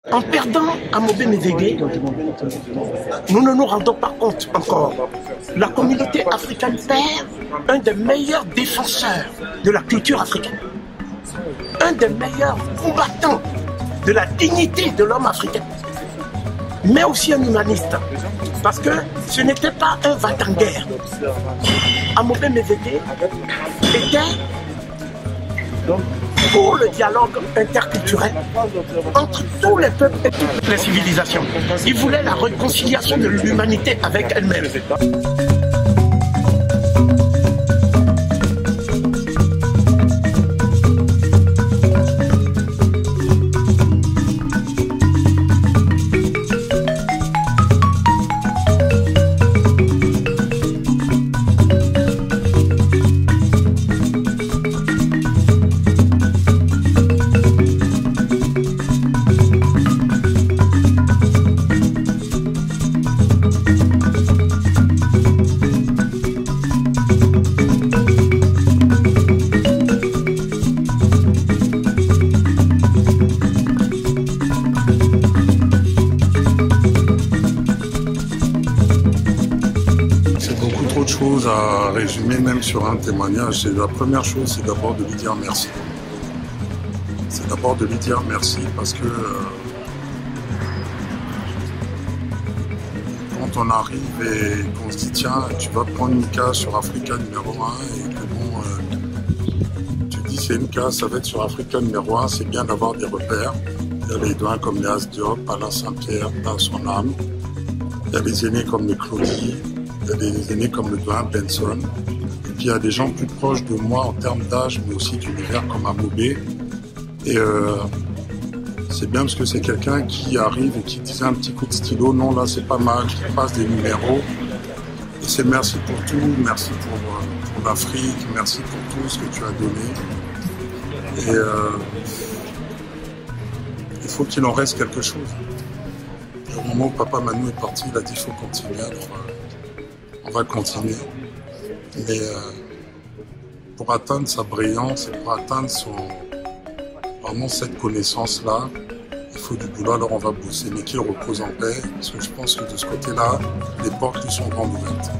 En perdant Amobe Mevegue, nous ne nous rendons pas compte encore. La communauté africaine perd un des meilleurs défenseurs de la culture africaine, un des meilleurs combattants de la dignité de l'homme africain, mais aussi un humaniste, parce que ce n'était pas un va-t-en-guerre. Amobe Mevegue était pour le dialogue interculturel entre tous les peuples et toutes les civilisations. Il voulait la réconciliation de l'humanité avec elle-même. Chose à résumer même sur un témoignage. La première chose, c'est d'abord de lui dire merci. C'est d'abord de lui dire merci parce que quand on arrive et qu'on se dit tiens, tu vas prendre une case sur Africa numéro 1 et que bon, tu dis c'est une case, ça va être sur Africa numéro 1, c'est bien d'avoir des repères. Il y a les doigts comme les As Diop, Alain Saint-Pierre, par son âme. Il y a des aînés comme les Claudie. Il y a des aînés comme le doyen Benson. Et puis il y a des gens plus proches de moi en termes d'âge, mais aussi d'univers comme Amobe. Et c'est bien parce que c'est quelqu'un qui arrive et qui disait un petit coup de stylo, non là c'est pas mal, qui passe des numéros. Et c'est merci pour tout, merci pour l'Afrique, merci pour tout ce que tu as donné. Et il faut qu'il en reste quelque chose. Et au moment où Papa Manu est parti, il a dit il faut continuer. Alors, on va continuer, mais pour atteindre sa brillance et pour atteindre vraiment cette connaissance-là, il faut du boulot, alors on va bosser, mais qu'il repose en paix, parce que je pense que de ce côté-là, les portes lui sont grandes ouvertes.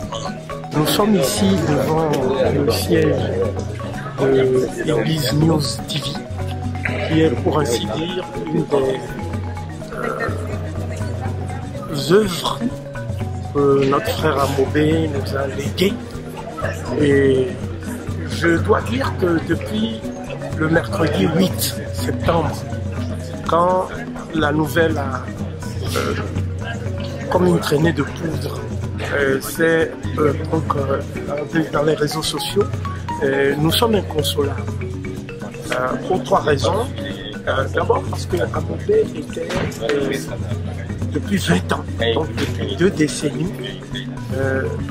Voilà. Nous sommes ici devant le siège de l'Église News TV, qui est pour ainsi dire une des œuvres que notre frère Amobe nous a légué. Et je dois dire que depuis le mercredi 8 septembre, quand la nouvelle a, comme une traînée de poudre, c'est dans les réseaux sociaux, nous sommes inconsolables. Pour trois raisons. D'abord parce que Amobe était depuis 20 ans, donc depuis 2 décennies,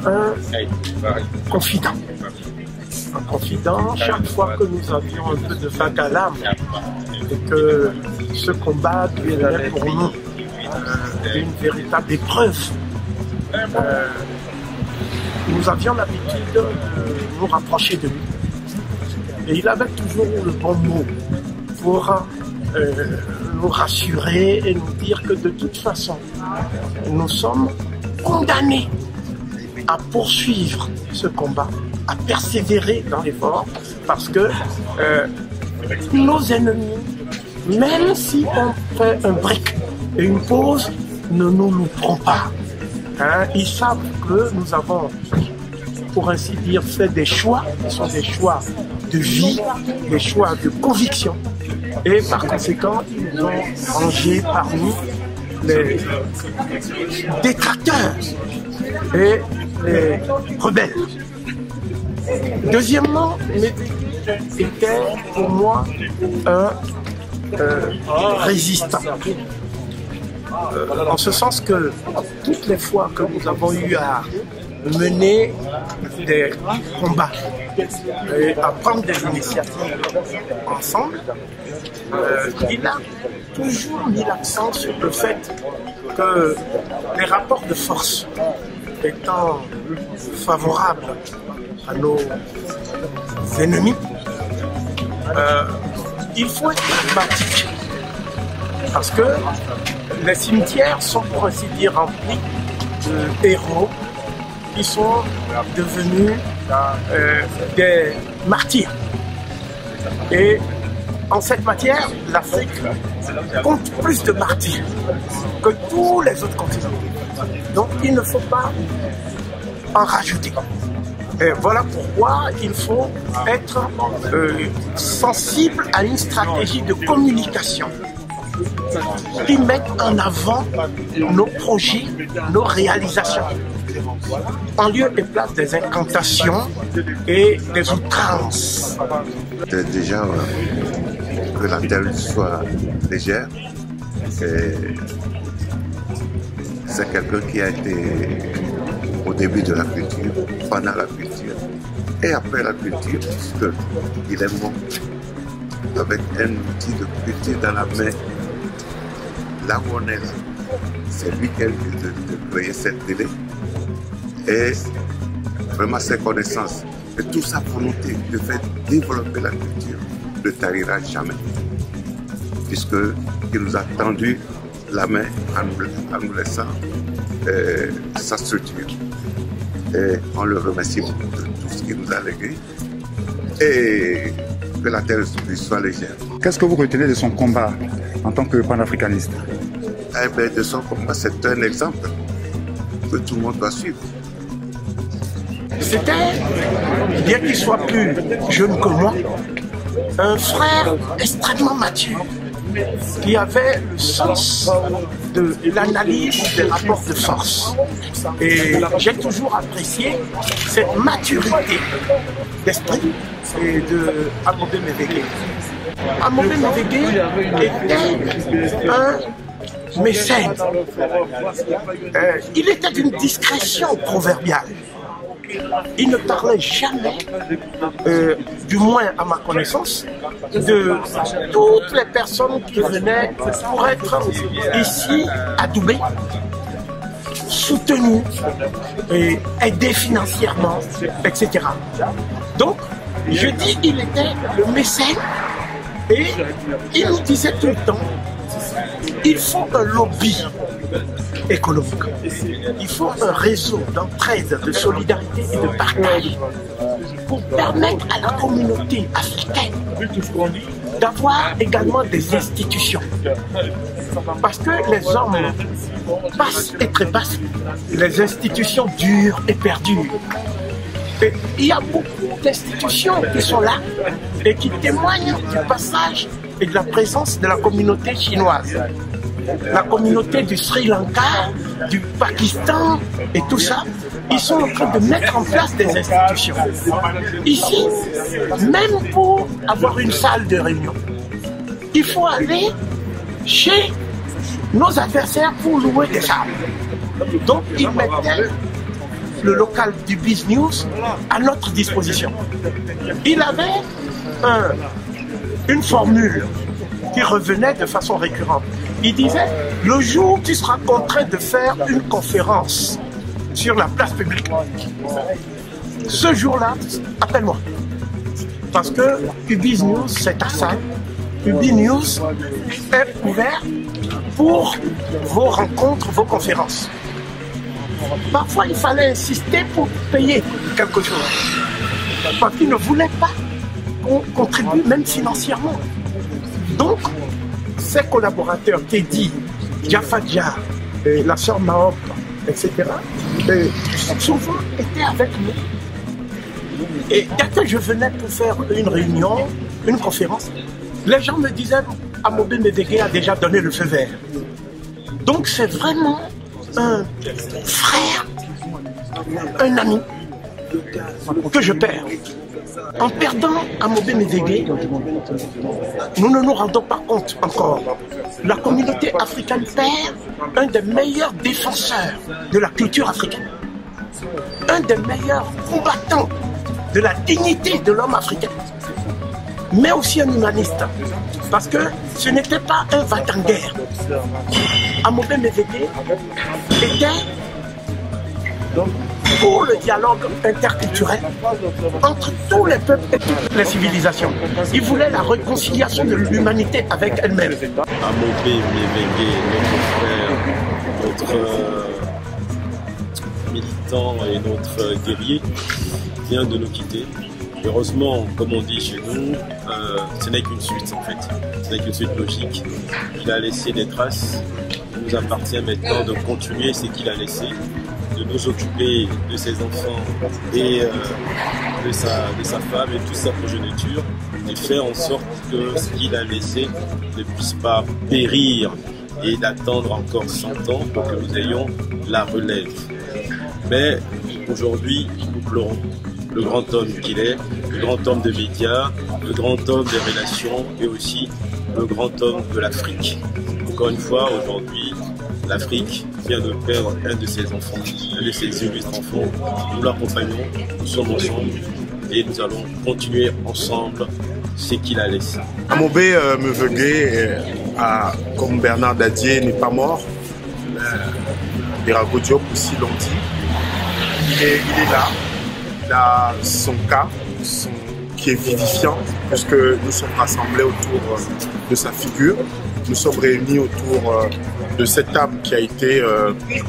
un confident. Un confident, chaque fois que nous avions un peu de vague à l'âme et que ce combat devenait pour nous une véritable épreuve, nous avions l'habitude de nous rapprocher de lui. Et il avait toujours le bon mot pour nous rassurer et nous dire que de toute façon, nous sommes condamnés à poursuivre ce combat, à persévérer dans l'effort, parce que nos ennemis, même si on fait un break et une pause, ne nous louperont pas. Hein? Ils savent que nous avons, pour ainsi dire, fait des choix, qui sont des choix de vie, des choix de conviction. Et par conséquent, ils nous ont rangés parmi les détracteurs et les rebelles. Deuxièmement, était pour moi un résistant. En ce sens que toutes les fois que nous avons eu à mener des combats et à prendre des initiatives ensemble, il a toujours mis l'accent sur le fait que les rapports de force étant favorables à nos ennemis, il faut être pragmatique. Parce que les cimetières sont pour ainsi dire remplis de héros qui sont devenus des martyrs. Et en cette matière, l'Afrique compte plus de martyrs que tous les autres continents. Donc il ne faut pas en rajouter. Et voilà pourquoi il faut être sensible à une stratégie de communication qui mette en avant nos projets, nos réalisations, en lieu et place des incantations et des outrances. Déjà, que la terre soit légère, c'est quelqu'un qui a été au début de la culture, pendant la culture et après la culture, puisqu'il est mort avec un outil de culture dans la main. Là où on est là, c'est lui qui a eu de créer cette télé et vraiment ses connaissances et toute sa volonté de faire développer la culture ne tarira jamais, puisqu'il nous a tendu la main en nous laissant sa structure. Et on le remercie beaucoup de tout ce qu'il nous a légué et que la terre soit légère. Qu'est-ce que vous retenez de son combat en tant que panafricaniste? Eh bien, de son combat, c'est un exemple que tout le monde doit suivre. C'était, bien qu'il soit plus jeune que moi, un frère extrêmement mature qui avait le sens de l'analyse des rapports de force. Et j'ai toujours apprécié cette maturité d'esprit et de Amobé Mévégué. Amobé Mévégué était un mécène. Il était d'une discrétion proverbiale. Il ne parlait jamais, du moins à ma connaissance, de toutes les personnes qui venaient pour être ici adoubées, soutenues et aidées financièrement, etc. Donc, je dis il était le mécène et il nous disait tout le temps, il faut un lobby économique. Il faut un réseau d'entraide, de solidarité et de partage pour permettre à la communauté africaine d'avoir également des institutions. Parce que les hommes passent et trépassent, les institutions durent et perdurent. Et il y a beaucoup d'institutions qui sont là et qui témoignent du passage et de la présence de la communauté chinoise. La communauté du Sri Lanka, du Pakistan et tout ça, ils sont en train de mettre en place des institutions. Ici, même pour avoir une salle de réunion, il faut aller chez nos adversaires pour louer des salles. Donc, ils mettaient le local du BizNews à notre disposition. Il avait une formule qui revenait de façon récurrente. Il disait, le jour où tu seras contraint de faire une conférence sur la place publique, ce jour-là, appelle-moi. Parce que UbiNews, c'est ta salle. UbiNews est ouvert pour vos rencontres, vos conférences. Parfois, il fallait insister pour payer quelque chose. Parce qu'il ne voulait pas qu'on contribue même financièrement. Donc, ses collaborateurs, Teddy, Jafadja, la sœur Mahop, etc., souvent étaient avec nous. Et dès que je venais pour faire une réunion, une conférence, les gens me disaient « Amobé Mévégué a déjà donné le feu vert ». Donc c'est vraiment un frère, un ami que je perds. En perdant Amobé Mévégué, nous ne nous rendons pas compte encore. La communauté africaine perd un des meilleurs défenseurs de la culture africaine, un des meilleurs combattants de la dignité de l'homme africain, mais aussi un humaniste, parce que ce n'était pas un va-t-en-guerre. Amobé Mévégué était pour le dialogue interculturel entre tous les peuples et toutes les civilisations. Il voulait la réconciliation de l'humanité avec elle-même. Amobé Mévengué, notre frère, notre militant et notre guerrier, vient de nous quitter. Heureusement, comme on dit chez nous, ce n'est qu'une suite en fait. Ce n'est qu'une suite logique. Il a laissé des traces. Il nous appartient maintenant de continuer ce qu'il a laissé, de nous occuper de ses enfants et de sa femme et toute sa progéniture, et faire en sorte que ce qu'il a laissé ne puisse pas périr et d'attendre encore 100 ans pour que nous ayons la relève. Mais aujourd'hui, nous pleurons le grand homme qu'il est, le grand homme des médias, le grand homme des relations et aussi le grand homme de l'Afrique. Encore une fois, aujourd'hui, l'Afrique vient de perdre un de ses enfants, un de ses illustres enfants. Nous l'accompagnons, nous sommes ensemble et nous allons continuer ensemble ce qu'il a laissé. Amobé Mévengué, comme Bernard Dadier n'est pas mort, Birago Diop aussi l'ont dit, il est là. Il a son cas qui est vivifiant, puisque nous sommes rassemblés autour de sa figure. Nous sommes réunis autour de cette âme qui a été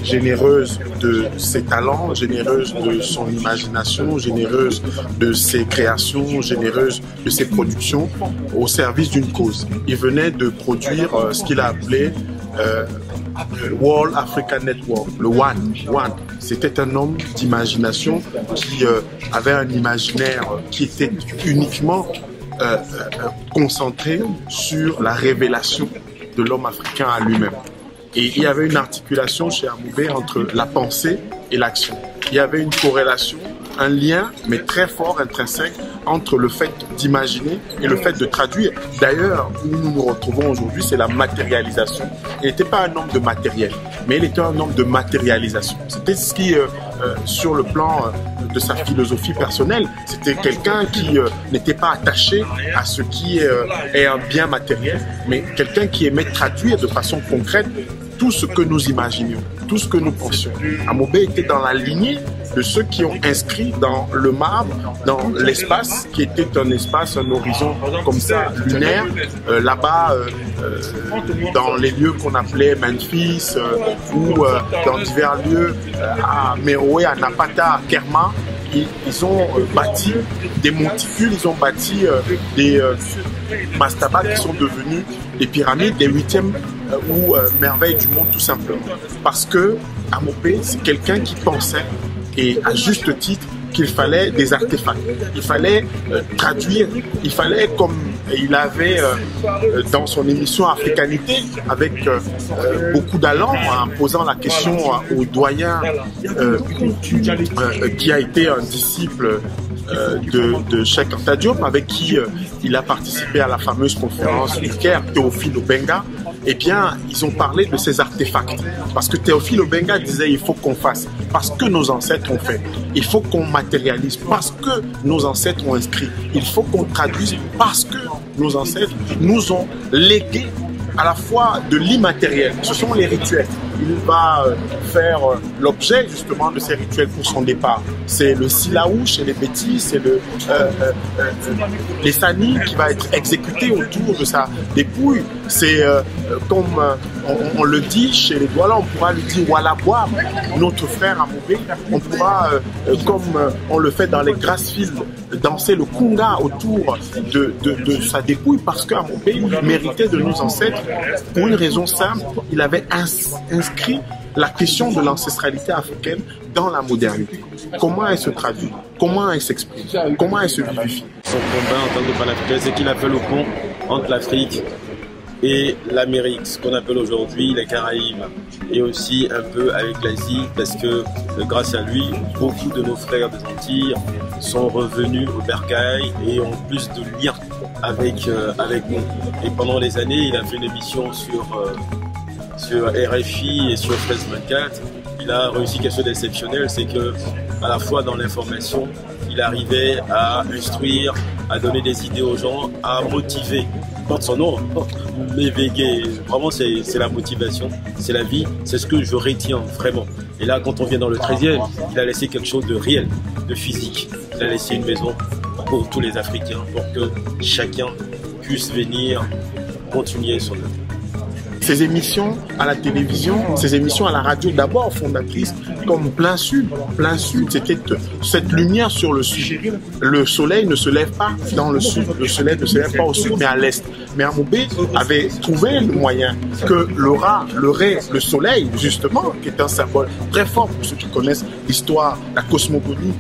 généreuse de ses talents, généreuse de son imagination, généreuse de ses créations, généreuse de ses productions au service d'une cause. Il venait de produire ce qu'il a appelé World African Network, le One. C'était un homme d'imagination qui avait un imaginaire qui était uniquement concentré sur la révélation de l'homme africain à lui-même. Et il y avait une articulation chez Amobé entre la pensée et l'action. Il y avait une corrélation, un lien, mais très fort, intrinsèque, entre le fait d'imaginer et le fait de traduire. D'ailleurs, où nous nous retrouvons aujourd'hui, c'est la matérialisation. Il n'était pas un homme de matériel, mais il était un homme de matérialisation. C'était ce qui, sur le plan de sa philosophie personnelle, c'était quelqu'un qui n'était pas attaché à ce qui est un bien matériel, mais quelqu'un qui aimait traduire de façon concrète tout ce que nous imaginions, tout ce que nous pensions. Amobé était dans la lignée de ceux qui ont inscrit dans le marbre, dans l'espace, qui était un espace, un horizon comme ça, lunaire, là-bas, dans les lieux qu'on appelait Memphis, ou dans divers lieux, à Meroé, à Napata, à Kerma. Ils ont bâti des monticules, ils ont bâti des mastabas qui sont devenus des pyramides, des 8e ou merveilles du monde tout simplement. Parce que Amobé, c'est quelqu'un qui pensait, et à juste titre, qu'il fallait des artefacts, il fallait traduire, il fallait, comme il avait dans son émission Africanité, avec beaucoup d'allant, en posant la question au doyen qui a été un disciple de Cheikh Anta Diop, avec qui il a participé à la fameuse conférence du Caire, Théophile Obenga. Eh bien, ils ont parlé de ces artefacts. Parce que Théophile Obenga disait il faut qu'on fasse, parce que nos ancêtres ont fait. Il faut qu'on matérialise, parce que nos ancêtres ont inscrit. Il faut qu'on traduise, parce que nos ancêtres nous ont légué à la fois de l'immatériel. Ce sont les rituels. Il va faire l'objet justement de ces rituels pour son départ. C'est le silaou chez les Bétis, c'est les sani qui va être exécuté autour de sa dépouille. C'est comme on le dit chez les Douala, on pourra lui dire Walaboua, notre frère Amobé. On pourra, comme on le fait dans les Grassfields, danser le kunga autour de sa dépouille, parce qu'Amobé méritait de nos ancêtres pour une raison simple. Il avait inscrit la question de l'ancestralité africaine dans la modernité. Comment elle se traduit? Comment elle s'exprime? Comment elle se vivifie? Son combat en tant que panafricain, c'est qu'il a fait le pont entre l'Afrique et l'Amérique, ce qu'on appelle aujourd'hui les Caraïbes, et aussi un peu avec l'Asie, parce que grâce à lui, beaucoup de nos frères des Antilles sont revenus au bercail et ont plus de liens avec nous. Et pendant les années, il a fait une émission sur RFI et sur France 24. Il a réussi quelque chose d'exceptionnel, c'est que à la fois dans l'information, il arrivait à instruire, à donner des idées aux gens, à motiver. porte son nom, Mévégué. Vraiment, c'est la motivation, c'est la vie, c'est ce que je retiens vraiment. Et là, quand on vient dans le 13e, il a laissé quelque chose de réel, de physique. Il a laissé une maison pour tous les Africains, pour que chacun puisse venir continuer son œuvre. Ces émissions à la télévision, ces émissions à la radio, d'abord fondatrices comme Plein Sud. Plein Sud, c'était cette lumière sur le sud. Le soleil ne se lève pas dans le sud, le soleil ne se lève pas au sud, mais à l'est. Mais Amoubé avait trouvé le moyen que le soleil, justement, qui est un symbole très fort pour ceux qui connaissent l'histoire, la cosmogonie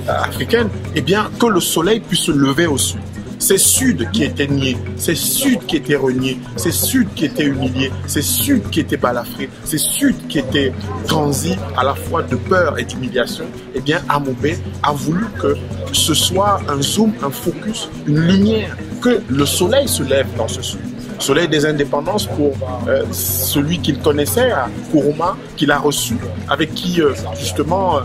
africaine, eh bien, que le soleil puisse se lever au sud. C'est Sud qui était nié, c'est Sud qui était renié, c'est Sud qui était humilié, c'est Sud qui était balafré, c'est Sud qui était transi à la fois de peur et d'humiliation. Eh bien, Amoubé a voulu que ce soit un zoom, un focus, une lumière, que le soleil se lève dans ce Sud. Soleil des indépendances pour celui qu'il connaissait, à Kourouma, qu'il a reçu, avec qui, justement,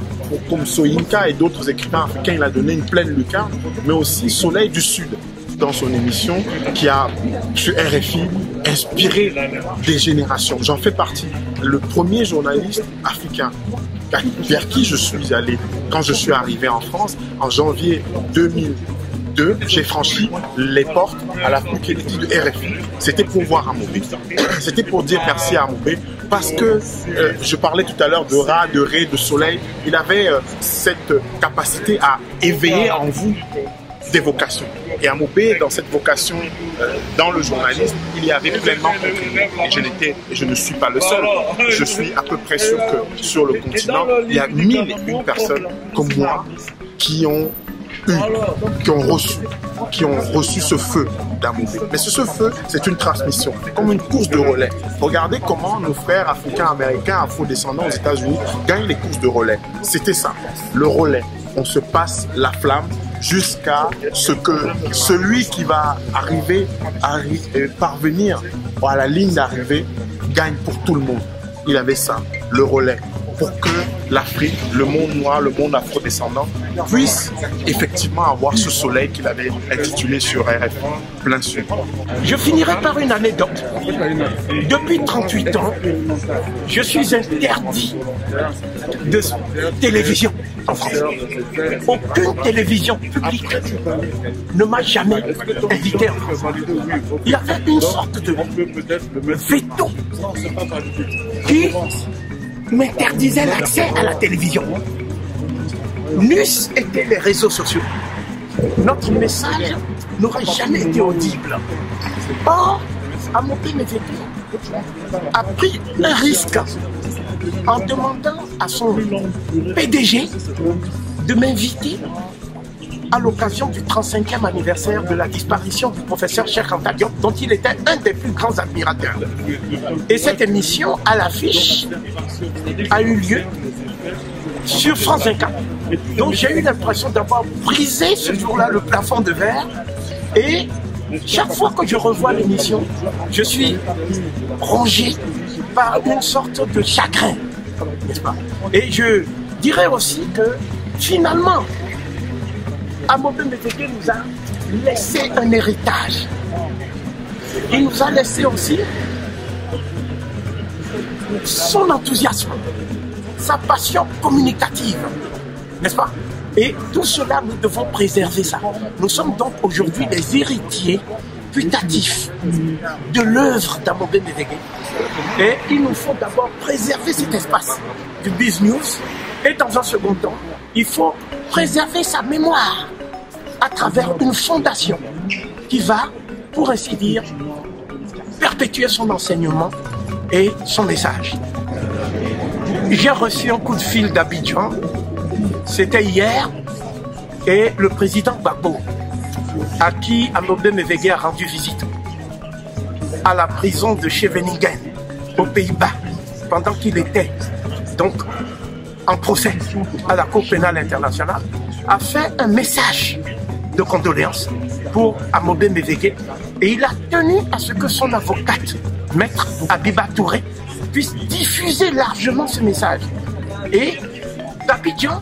comme Soyinka et d'autres écrivains africains, il a donné une pleine lucarne, mais aussi Soleil du Sud, dans son émission, qui a, sur RFI, inspiré des générations. J'en fais partie. Le premier journaliste africain vers qui je suis allé quand je suis arrivé en France, en janvier 2002, j'ai franchi les portes à la rue Kennedy de RFI. C'était pour voir Amoubé. C'était pour dire merci à Amoubé parce que je parlais tout à l'heure de Ra, de Ré, de Soleil. Il avait cette capacité à éveiller en vous des vocations. Et Amoubé, dans cette vocation, dans le journalisme, il y avait pleinement contribué. Et je ne suis pas le seul. Je suis à peu près sûr que sur le continent, il y a 1001 personnes comme moi qui ont reçu ce feu d'Amoubé. Mais ce feu, c'est une transmission, comme une course de relais. Regardez comment nos frères africains, américains, afro-descendants aux États-Unis gagnent les courses de relais. C'était ça, le relais. On se passe la flamme jusqu'à ce que celui qui va parvenir à la ligne d'arrivée gagne pour tout le monde. Il avait ça, le relais, pour que l'Afrique, le monde noir, le monde afro-descendant puisse effectivement avoir ce soleil qu'il avait intitulé sur RFI, Plein Sud. Je finirai par une anecdote. Depuis 38 ans, je suis interdit de télévision en France. Aucune télévision publique ne m'a jamais invité en France. Il y avait une sorte de veto qui m'interdisait l'accès à la télévision. N'eussent été les réseaux sociaux, notre message n'aurait jamais été audible. Or, Amoubé Mévégué a pris un risque en demandant à son PDG de m'inviter à l'occasion du 35e anniversaire de la disparition du professeur Cheikh Anta Diop, dont il était un des plus grands admirateurs. Et cette émission, à l'affiche, a eu lieu sur France 24. Donc j'ai eu l'impression d'avoir brisé ce jour-là le plafond de verre. Et chaque fois que je revois l'émission, je suis rongé par une sorte de chagrin, n'est-ce pas? Et je dirais aussi que finalement, Amoubé Mévégué nous a laissé un héritage. Il nous a laissé aussi son enthousiasme, sa passion communicative, n'est-ce pas? Et tout cela, nous devons préserver ça. Nous sommes donc aujourd'hui les héritiers putatifs de l'œuvre d'Amoubé Mévégué. Et il nous faut d'abord préserver cet espace du BizNews. Et dans un second temps, il faut préserver sa mémoire à travers une fondation qui va, pour ainsi dire, perpétuer son enseignement et son message. J'ai reçu un coup de fil d'Abidjan, c'était hier, et le président Gbagbo, à qui Amoubé Mévégué a rendu visite, à la prison de Scheveningen, aux Pays-Bas, pendant qu'il était donc en procès à la Cour pénale internationale, a fait un message de condoléances pour Amoubé Mévégué, et il a tenu à ce que son avocate, maître Abiba Touré, puisse diffuser largement ce message. Et d'Abidjan,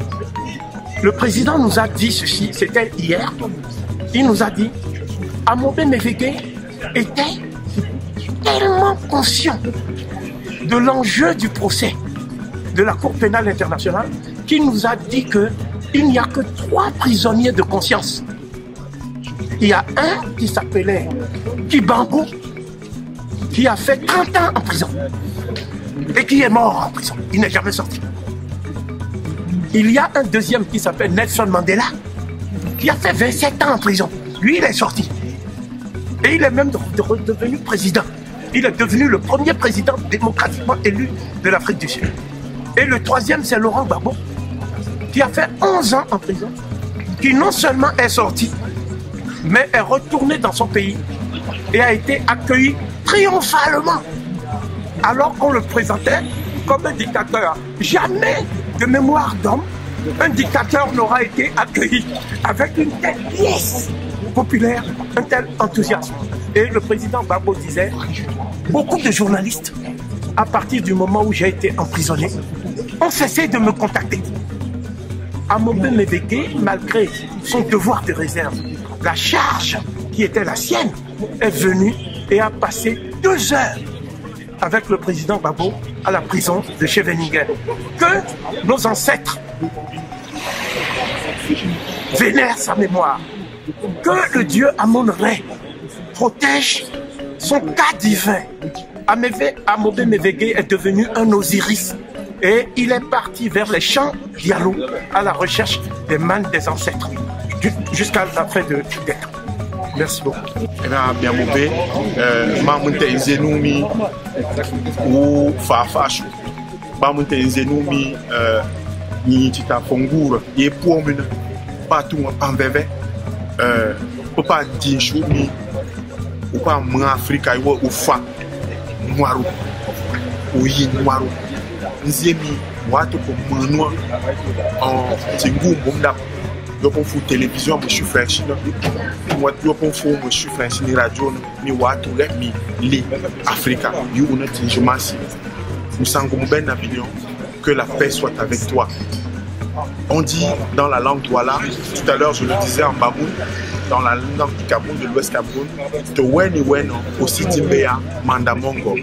le président nous a dit ceci, c'était hier, il nous a dit, Amoubé Mévégué était tellement conscient de l'enjeu du procès de la Cour pénale internationale qu'il nous a dit qu'il n'y a que 3 prisonniers de conscience. Il y a un qui s'appelait Kibambo, qui a fait 30 ans en prison et qui est mort en prison. Il n'est jamais sorti. Il y a un deuxième qui s'appelle Nelson Mandela, qui a fait 27 ans en prison. Lui, il est sorti. Et il est même devenu président. Il est devenu le premier président démocratiquement élu de l'Afrique du Sud. Et le troisième, c'est Laurent Gbagbo, qui a fait 11 ans en prison, qui non seulement est sorti, mais est retourné dans son pays et a été accueilli triomphalement, alors qu'on le présentait comme un dictateur. Jamais de mémoire d'homme, un dictateur n'aura été accueilli avec une telle liesse populaire, un tel enthousiasme. Et le président Gbagbo disait, beaucoup de journalistes, à partir du moment où j'ai été emprisonné, ont cessé de me contacter. Amobé Meveke, malgré son devoir de réserve, la charge qui était la sienne, est venue et a passé 2 heures avec le président Gbagbo à la prison de Scheveningen. Que nos ancêtres vénèrent sa mémoire. Que le Dieu Amon-Ré protège son cas divin. Amobé Meveke est devenu un Osiris et il est parti vers les champs Diallo à la recherche des mannes des ancêtres jusqu'à la fin de d'être. Merci beaucoup. Bien Mobé, Mamunte Zenoumi ou Fafacho, Mamunte Zenoumi, ni Tita Fongour, et pour me partout en bébé, pas d'Inchoumi, ou pas mon Afrique, ou Fa, Noiro, ou Yi Noiro, Nzemi, Wato pour Manoa, en Tingou, Bondap. Je peux faire télévision, je suis French. Moi, je peux faire je suis French ni radio ni watu ni li Africa. You on est je m'assis. Nous sangons ben Avignon que la paix soit avec toi. On dit dans la langue Douala, tout à l'heure je le disais en Baboun, dans la langue du Cameroun, de l'Ouest Cameroun, te weni weno aussi Timbea Mandamongo.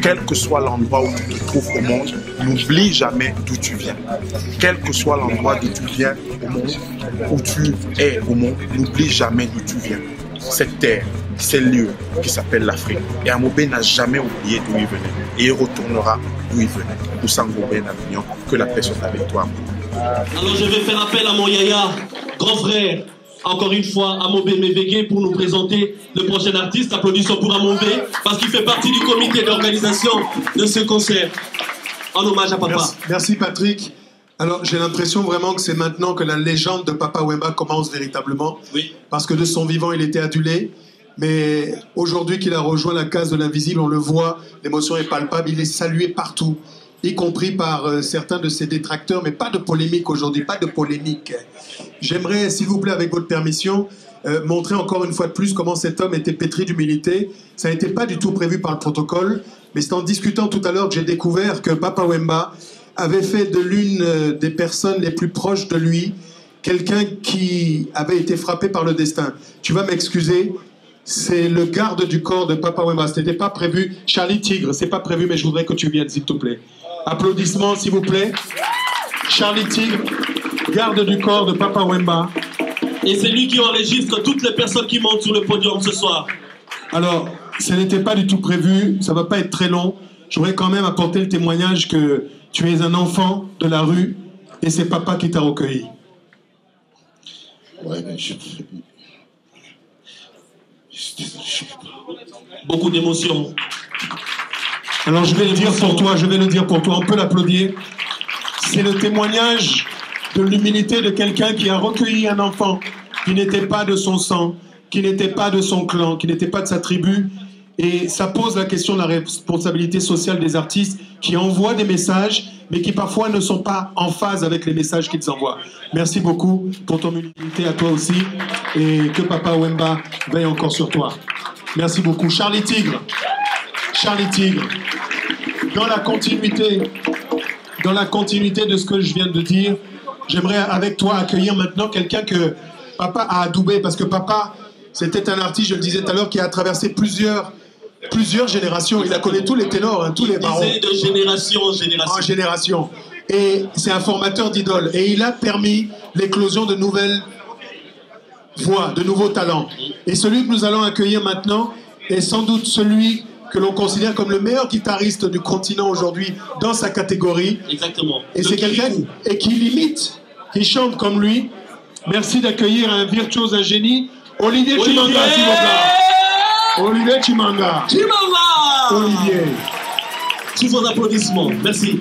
Quel que soit l'endroit où tu te trouves au monde, n'oublie jamais d'où tu viens. Quel que soit l'endroit d'où tu viens au monde, où tu es au monde, n'oublie jamais d'où tu viens. Cette terre, ce lieu qui s'appelle l'Afrique. Et Amobé n'a jamais oublié d'où il venait. Et il retournera d'où il venait. Ousangobé Avignon, que la paix soit avec toi. Alors je vais faire appel à mon yaya, grand frère, encore une fois, Amobé Meveke, pour nous présenter le prochain artiste. Applaudissons pour Amobé, parce qu'il fait partie du comité d'organisation de ce concert. En hommage à Papa. Merci Patrick. Alors j'ai l'impression vraiment que c'est maintenant que la légende de Papa Wemba commence véritablement. Oui. Parce que de son vivant, il était adulé. Mais aujourd'hui qu'il a rejoint la case de l'invisible, on le voit, l'émotion est palpable, il est salué partout, y compris par certains de ses détracteurs, mais pas de polémique aujourd'hui, pas de polémique. J'aimerais, s'il vous plaît, avec votre permission, montrer encore une fois de plus comment cet homme était pétri d'humilité. Ça n'était pas du tout prévu par le protocole, mais c'est en discutant tout à l'heure que j'ai découvert que Papa Wemba avait fait de l'une des personnes les plus proches de lui quelqu'un qui avait été frappé par le destin. Tu vas m'excuser, c'est le garde du corps de Papa Wemba. Ce n'était pas prévu. Charlie Tigre, c'est pas prévu, mais je voudrais que tu viennes, s'il te plaît. Applaudissements, s'il vous plaît. Charlie Tigre, garde du corps de Papa Wemba. Et c'est lui qui enregistre toutes les personnes qui montent sur le podium ce soir. Alors, ce n'était pas du tout prévu, ça ne va pas être très long. Je voudrais quand même apporter le témoignage que tu es un enfant de la rue et c'est Papa qui t'a recueilli. Ouais, mais beaucoup d'émotions. Alors je vais le dire pour toi, on peut l'applaudir. C'est le témoignage de l'humilité de quelqu'un qui a recueilli un enfant qui n'était pas de son sang, qui n'était pas de son clan, qui n'était pas de sa tribu. Et ça pose la question de la responsabilité sociale des artistes qui envoient des messages, mais qui parfois ne sont pas en phase avec les messages qu'ils envoient. Merci beaucoup pour ton humilité à toi aussi, et que Papa Wemba veille encore sur toi. Merci beaucoup. Charlie Tigre, dans la continuité de ce que je viens de dire, j'aimerais avec toi accueillir maintenant quelqu'un que Papa a adoubé, parce que Papa C'était un artiste, je le disais tout à l'heure, qui a traversé plusieurs générations. Il a connu tous les ténors, hein, tous les barons. De génération en génération. En génération. Et c'est un formateur d'idoles. Et il a permis l'éclosion de nouvelles voix, de nouveaux talents. Et celui que nous allons accueillir maintenant est sans doute celui que l'on considère comme le meilleur guitariste du continent aujourd'hui dans sa catégorie. Exactement. Et c'est quelqu'un qui l'imite, qui chante comme lui. Merci d'accueillir un virtuose, un génie, Olivier Chimanga, s'il vous plaît. Olivier Chimanga. Chimanga. Olivier. Sous vos applaudissements. Merci.